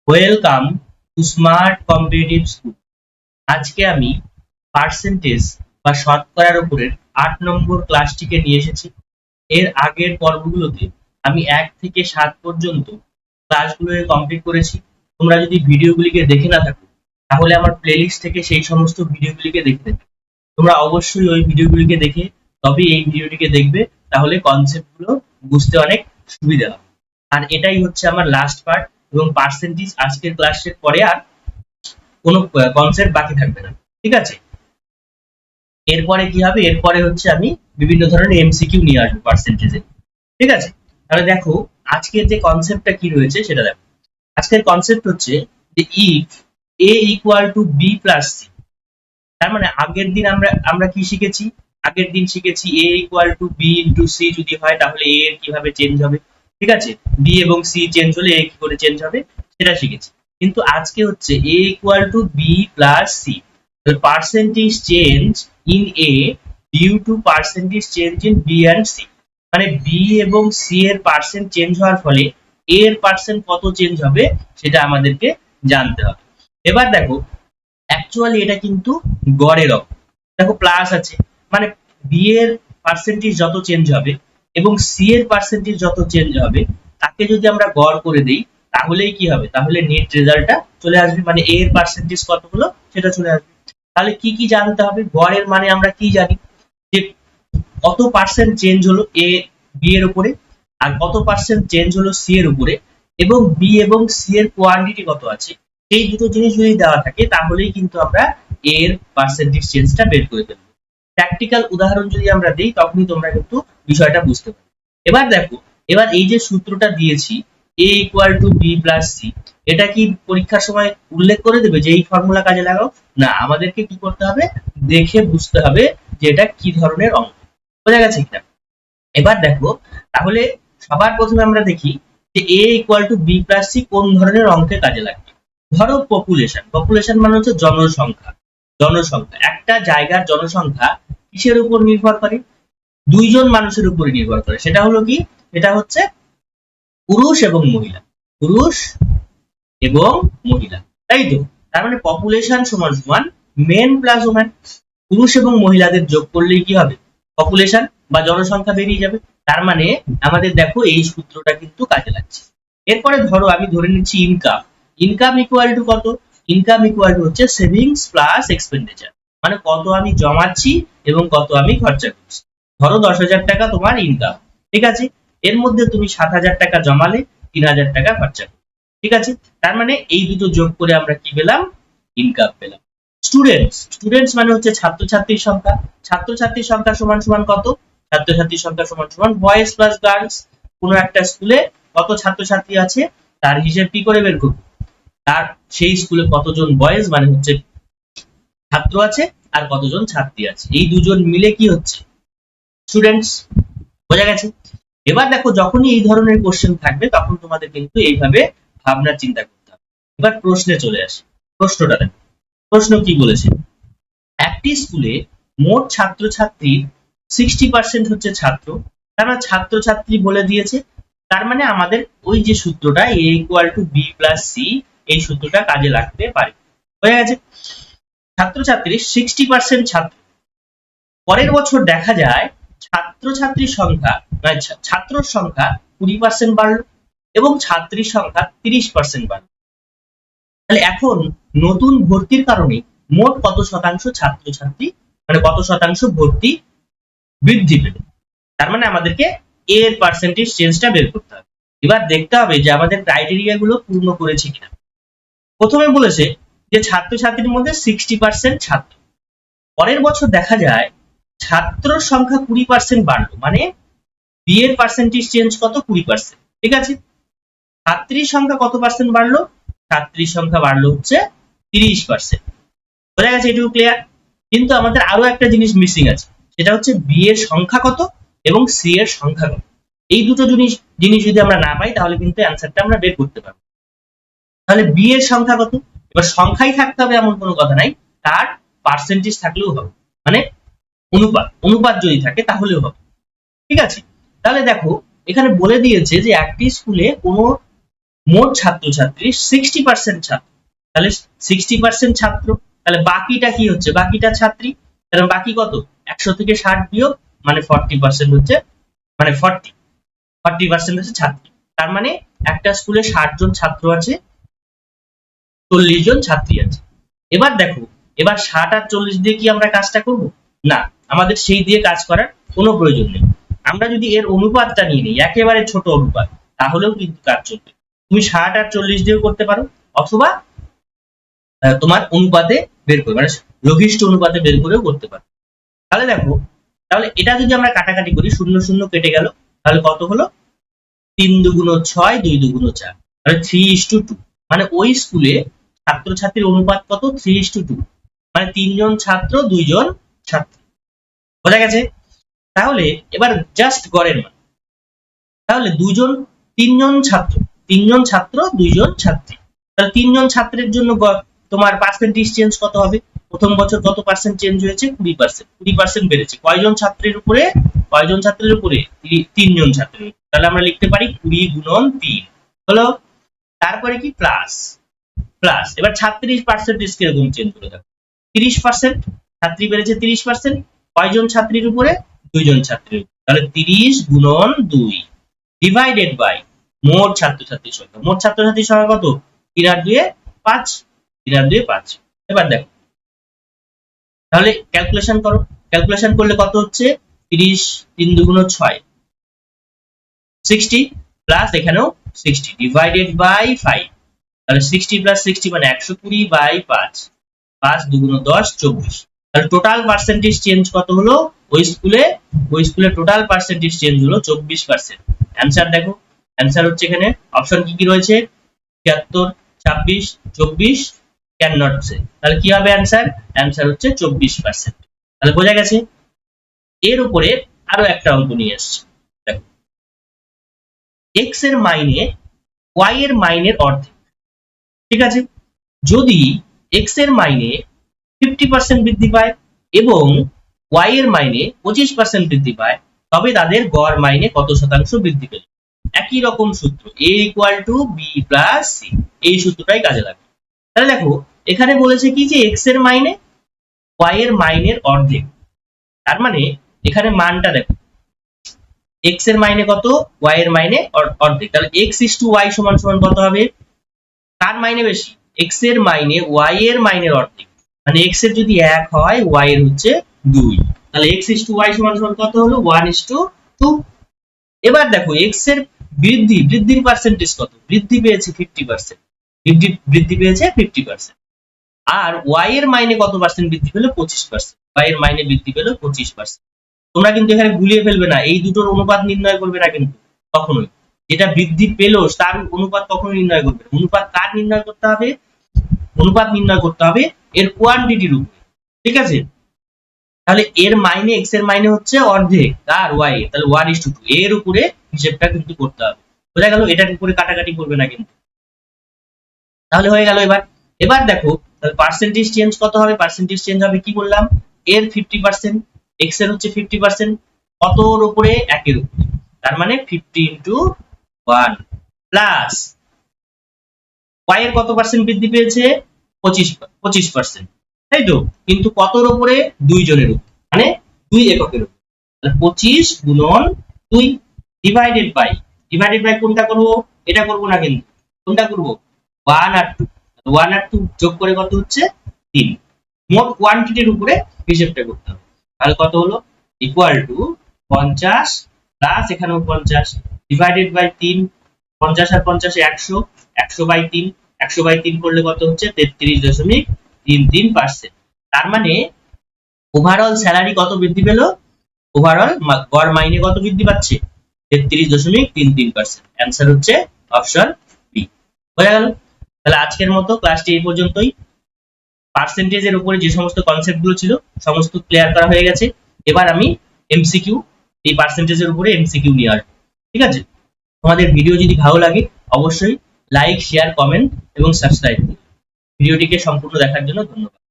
Welcome to smart competitive school. আজকে আমি percentage বা শতকরার উপরের 8 নম্বর ক্লাসটিকে নিয়ে এসেছি। এর আগের পর্বগুলোতে আমি 1 থেকে 7 পর্যন্ত ক্লাসগুলোকে কমপ্লিট করেছি। তোমরা যদি ভিডিওগুলিকে দেখে না থাকো তাহলে আমার প্লেলিস্ট থেকে সেই সমস্ত ভিডিওগুলিকে দেখে নেবে। তোমরা অবশ্যই ওই ভিডিওগুলিকে দেখে তবে এই ভিডিওটিকে দেখবে, তাহলে কনসেপ্টগুলো বুঝতে অনেক সুবিধা হবে। আর এটাই হচ্ছে আমার লাস্ট পার্ট, এবং পার্সেন্টেজ আজকের ক্লাসের পরে আর কোনো কনসেপ্ট বাকি থাকবে না। ঠিক আছে, এরপরে কি হবে? এরপরে হচ্ছে আমি বিভিন্ন ধরনের এমসিকিউ নিয়ে আসবো পার্সেন্টেজে। ঠিক আছে, তাহলে দেখো আজকের যে কনসেপ্টটা কি রয়েছে সেটা দেখো। আজকের কনসেপ্ট হচ্ছে যে if A equal to B plus C. তার মানে আগের দিন আমরা আমরা কি শিখেছি? আগের দিন শিখেছি A equal to B into C যদি হয় তাহলে এ এর কিভাবে চেঞ্জ হবে। ঠিক আছে, বি এবং সি চেঞ্জ হলে এ কি করে চেঞ্জ হবে সেটা শিখেছি। কিন্তু আজকে হচ্ছে A equal to B plus C, percentage change in A due to percentage change in B and C. মানে বি এবং সি এর পার্সেন্ট চেঞ্জ হওয়ার ফলে এ এর পার্সেন্ট কত চেঞ্জ হবে সেটা আমাদেরকে জানতে হবে। এবার দেখো অ্যাকচুয়ালি এটা কিন্তু গড়ের অঙ্ক। দেখো প্লাস আছে, মানে বি এর পার্সেন্টেজ যত চেঞ্জ হবে এবং সি এর পার্সেন্টেজ যত চেঞ্জ হবে তাকে যদি আমরা গড় করে দেই তাহলেই কি হবে? তাহলে নেট রেজাল্টটা চলে আসবে, মানে এ এর পার্সেন্টেজ কত হলো সেটা চলে আসবে। তাহলে কি কি জানতে হবে? গড়ের মানে আমরা কি জানি যে কত পার্সেন্ট চেঞ্জ হলো এ বি এর উপরে, আর কত পার্সেন্ট চেঞ্জ হলো সি এর উপরে, এবং বি এবং সি এর কোয়ান্টিটি কত আছে। এই দুটো জিনিস যদি দেওয়া থাকে তাহলেই কিন্তু আমরা এর পার্সেন্টেজ চেঞ্জটা বের করে ফেলবো। প্র্যাকটিক্যাল উদাহরণ যদি আমরা দিই তখনই তোমরা কিন্তু বিষয়টা বুঝতে পারবে। এবার দেখো, এবার এই যে সূত্রটা দিয়েছি A equal to B plus C, এটা কি পরীক্ষার সময় উল্লেখ করে দেবে যে এই ফর্মুলা কাজে লাগাও? না, আমাদেরকে কি করতে হবে? দেখে বুঝতে হবে যে এটা কি ধরনের অঙ্ক। বোঝা গেছে কিনা? এবার দেখো, তাহলে সবার প্রথমে আমরা দেখি যে a equal to B plus C কোন ধরনের অঙ্কে কাজে লাগবে। ধরো পপুলেশন, পপুলেশন মানে হচ্ছে জনসংখ্যা। জনসংখ্যা, একটা জায়গার জনসংখ্যা কিসের উপর নির্ভর করে? দুইজন মানুষের উপর নির্ভর করে। সেটা হলো কি? এটা হচ্ছে পুরুষ এবং মহিলা। পুরুষ এবং মহিলা, তাই তো? তার মানে পপুলেশন সমান সমান মেন প্লাস ওম্যান। পুরুষ এবং মহিলাদের যোগ করলেই কি হবে? পপুলেশন বা জনসংখ্যা বেরিয়ে যাবে। তার মানে আমাদের দেখো এই সূত্রটা কিন্তু কাজে লাগছে। এরপরে ধরো আমি ধরে নিচ্ছি ইনকাম। ইনকাম ইকুয়াল টু কত? ইনকাম ইকুয়াল টু হচ্ছে সেভিংস প্লাস এক্সপেন্ডিচার, মানে কত আমি জমাচ্ছি এবং কত আমি খরচা করছি। ধরো 10,000 টাকা তোমার ইনকাম, ঠিক আছে, এর মধ্যে তুমি 7,000 টাকা জমালে, 3,000 টাকা খরচা করলে। ঠিক আছে, তার মানে এই দুটো যোগ করে আমরা কি পেলাম? ইনকাম পেলাম। স্টুডেন্টস, স্টুডেন্টস মানে হচ্ছে ছাত্রছাত্রীর সংখ্যা। ছাত্রছাত্রীর সংখ্যা সমান সমান কত? ছাত্রছাত্রীর সংখ্যা সমান সমান বয়েজ প্লাস গার্লস। কোনো একটা স্কুলে কত ছাত্রছাত্রী আছে তার হিসেব কি করে বের করব? তার সেই স্কুলে কতজন বয়েজ মানে হচ্ছে ছাত্র আছে আর কতজন ছাত্রী আছে, এই দুজন মিলে কি হচ্ছে? স্টুডেন্টস। বোঝা গেছে? এবার দেখো যখনই এই ধরনের কোশ্চেন থাকবে তখন তোমাদের কিন্তু এইভাবে ভাবনা চিন্তা করতে হবে। এবার প্রশ্নে চলে আসি। প্রশ্নটা দেখো, প্রশ্ন কি বলেছে? একটি স্কুলে মোট ছাত্রছাত্রীর 60% হচ্ছে ছাত্র। তার মানে ছাত্রছাত্রী বলে দিয়েছে, তার মানে আমাদের ওই যে সূত্রটা a equal to B plus C, এই সূত্রটা কাজে লাগতে পারে। হয়ে গেছে? ছাত্রছাত্রীর 60% ছাত্র। পরের বছর দেখা যায় ছাত্রছাত্রীর সংখ্যা মানে ছাত্রর সংখ্যা 20% বাড়লো এবং ছাত্রীর সংখ্যা 30% বাড়লো। তাহলে এখন নতুন ভর্তির কারণে মোট কত শতাংশ ছাত্রছাত্রী মানে কত শতাংশ ভর্তি বৃদ্ধি পেল? তার মানে আমাদেরকে এর পার্সেন্টেজ চেঞ্জটা বের করতে হবে। এবার দেখতে হবে যে আমাদের ক্রাইটেরিয়া গুলো পূর্ণ করেছে কিনা। প্রথমে বলেছে যে ছাত্রছাত্রীর মধ্যে 60% ছাত্র। পরের বছর দেখা যায় ছাত্রর সংখ্যা 20% বাড়লো, মানে বি এর পার্সেন্টেজ চেঞ্জ কত? 20%। ঠিক আছে, ছাত্রীর সংখ্যা কত পার্সেন্ট বাড়লো? ছাত্রীর সংখ্যা বাড়লো হচ্ছে 30%। বোঝা গেছে? এটুকু ক্লিয়ার? কিন্তু আমাদের আরো একটা জিনিস মিসিং আছে, সেটা হচ্ছে বি এর সংখ্যা কত এবং সি এর সংখ্যা কত। এই দুটো জিনিস জিনিস যদি আমরা না পাই তাহলে কিন্তু অ্যান্সারটা আমরা বের করতে পারবো। তাহলে বি এর সংখ্যা কত? এবার সংখ্যাই থাকতে হবে এমন কোনো কথা নাই, তার পার্সেন্টেজ থাকলেও হবে, মানে অনুপাত অনুপাত যদি থাকে তাহলেও হবে। ঠিক আছে, তাহলে দেখো এখানে বলে দিয়েছে যে একটি স্কুলে কোনো মোট ছাত্রছাত্রী 60% ছাত্র, তাহলে 60% ছাত্র, তাহলে বাকিটা কি হচ্ছে, বাকিটা ছাত্রী, তাহলে বাকি কত, 100 থেকে 60 বিয়োগ মানে 40% হচ্ছে, মানে 40% হচ্ছে ছাত্রী। তার মানে একটা স্কুলে 60 জন ছাত্র আছে, 40 জন ছাত্রী আছে। এবার দেখো, এবার 60 আর 40 দিয়ে কি আমরা কাজটা করব? না, আমাদের সেই দিয়ে কাজ করার কোনো প্রয়োজন নেই। আমরা যদি এর অনুপাতটা নিয়ে নিই, একেবারে ছোট অনুপাত, তাহলেও কিন্তু কাজ চলবে। তুমি 60 আর 40 দিয়েও করতে পারো, অথবা তোমার অনুপাতে বের করে, মানে লঘিষ্ঠ অনুপাতে বের করেও করতে পারো। তাহলে দেখো, তাহলে এটা যদি আমরা কাটাকাটি করি, 0 0 কেটে গেল, তাহলে কত হলো, 3 দুগুণ 6, 2 দুগুণ 4, মানে 3:2। মানে ওই স্কুলে ছাত্রছাত্রীর অনুপাত কত, 3:2, মানে 3 জন ছাত্র 2 জন ছাত্রী। বোঝা গেছে? তাহলে এবার জাস্ট গড়ের মান, তাহলে 3 জন ছাত্র, 3 জন ছাত্র 2 জন ছাত্রী, তাহলে 3 জন ছাত্রের জন্য তোমার পার্সেন্টেজ চেঞ্জ কত হবে? প্রথম বছর কত পার্সেন্ট চেঞ্জ হয়েছে? 20%, 20% বেড়েছে। কয়জন ছাত্রের উপরে? কয়জন ছাত্রের উপরে? 3 জন ছাত্রের। তাহলে আমরা লিখতে পারি 20 গুণন 3 হলো। তারপরে কি প্লাস, প্লাস এবার ছাত্রীর পার্সেন্টেজ কিরকম চেঞ্জ করে দেখো, 30%, ছাত্রী বেড়েছে 30%, কয়জন ছাত্রীর উপরে? 2 জন ছাত্রীর। তাহলে 30 গুণন 2 ডিভাইডেড বাই মোট ছাত্রছাত্রীর সংখ্যা। মোট ছাত্রছাত্রীর সংখ্যা কত? 3 আর 2 5, 3 আর 2 5। এবার দেখো, তাহলে ক্যালকুলেশন করো, ক্যালকুলেশন করলে কত হচ্ছে, 30, 3 দুগুণ 6, 60, প্লাস এখানেও 60 ডিভাইডেড বাই 5, তাহলে 60 প্লাস 60 মানে 120 বাই 5, 5 দুগুণ 10, 24। তাহলে টোটাল পার্সেন্টেজ চেঞ্জ কত হলো? ওই স্কুলে টোটাল পার্সেন্টেজ চেঞ্জ হলো 24%। অ্যানসার দেখো, অ্যানসার হচ্ছে এখানে অপশন কি কি রয়েছে, 76, 26, 24, ক্যান নট সে। তাহলে কি হবে অ্যানসার? অ্যানসার হচ্ছে 24%। তাহলে বোঝা গেছে। এর উপরে আরো একটা অঙ্ক নিয়ে এসেছে, দেখো, x এর মাইনে y এর মাইনের অর্ধেক। ঠিক আছে, যদি x এর মাইনে 50% বৃদ্ধি পায় এবং y এর মাইনে 25% বৃদ্ধি পায়, তবে তাদের গড় মাইনে কত শতাংশ বৃদ্ধি পেল? একই রকম সূত্র, a = b + c, এই সূত্রটাই কাজে লাগবে। তাহলে দেখো, এখানে বলেছে কি যে x এর মাইনে y এর মাইনের অর্ধেক, তার মানে এখানে মানটা দেখো, x এর মাইনে কত, y এর মাইনে অর্ধেক, তাহলে x:y = কত হবে? কার মাইনে বেশি? x এর মাইনে y এর মাইনের অর্ধেক, মানে x এর যদি 1 হয় y এর হচ্ছে 2, তাহলে x:y = কত হলো, 1:2। এবার দেখো, x এর বৃদ্ধির পার্সেন্টেজ কত? বৃদ্ধি পেয়েছে 50%, বৃদ্ধি পেয়েছে 50%। আর y এর মাইনে কত পার্সেন্ট বৃদ্ধি পেল? 25%। y এর মাইনে বৃদ্ধি পেল 25%। তোমরা কিন্তু এখানে গুলিয়ে ফেলবে না, এই দুটোর অনুপাত নির্ণয় করবে না কিন্তু কখনোই। যেটা বৃদ্ধি পেল তার অনুপাত কখনো নির্ণয় করবে না। অনুপাত কার নির্ণয় করতে হবে? অনুপাত নির্ণয় করতে হবে এর কোয়ান্টিটির উপরে। ঠিক আছে, তাহলে এর মাইনে, x এর মাইনে হচ্ছে অর্ধেক, আর y এর, তাহলে 1:2 এর উপরে হিসেবটা কিন্তু করতে হবে। বোঝা গেল? এটার উপরে কাটাকাটি করবে না কিন্তু। তাহলে হয়ে গেল। এবার দেখো, তাহলে পার্সেন্টেজ চেঞ্জ কত হবে? পার্সেন্টেজ চেঞ্জ হবে কি বললাম, এর 50%, x এর হচ্ছে 50%, কতর উপরে? 1 এর উপরে, তার মানে 50 × 1 প্লাস y এর কত পার্সেন্ট বৃদ্ধি পেয়েছে? 25%, তাই তো, কিন্তু কতর উপরে? 2 জনের উপরে, মানে 2 এককের উপরে। তাহলে 25 গুণন 2 ডিভাইডেড বাই কোনটা করব? এটা করব না কিন্তু, কোনটা করব? 1 আর 2, 1 আর 2 যোগ করে কত হচ্ছে? 3। মোট কোয়ান্টিটির উপরে হিসাবটা করতে হবে। তাহলে কত হলো? ইকুয়াল টু 50 প্লাস এখানেও 50 ডিভাইডেড বাই 3, 50 আর 50 এ 100, 100/3, 100/3 করলে কত হচ্ছে? 33.33%। তার মানে ওভারঅল স্যালারি কত বৃদ্ধি পেল? ওভারঅল গড় মাইনে কত বৃদ্ধি পাচ্ছে? 33.33%। অ্যানসার হচ্ছে অপশন বি। বোঝা গেল? তাহলে আজকের মতো ক্লাসটি এই পর্যন্তই। পার্সেন্টেজের উপরে যে সমস্ত কনসেপ্ট গুলো ছিল সমস্ত ক্লিয়ার করা হয়ে গেছে। এবার আমি এমসিকিউ, এই পার্সেন্টেজের উপরে এমসিকিউ নিয়ে আসবো। ঠিক আছে, তোমাদের ভিডিও যদি ভালো লাগে অবশ্যই লাইক, শেয়ার, কমেন্ট এবং সাবস্ক্রাইব করুন। ভিডিওটিকে সম্পূর্ণ দেখার জন্য ধন্যবাদ।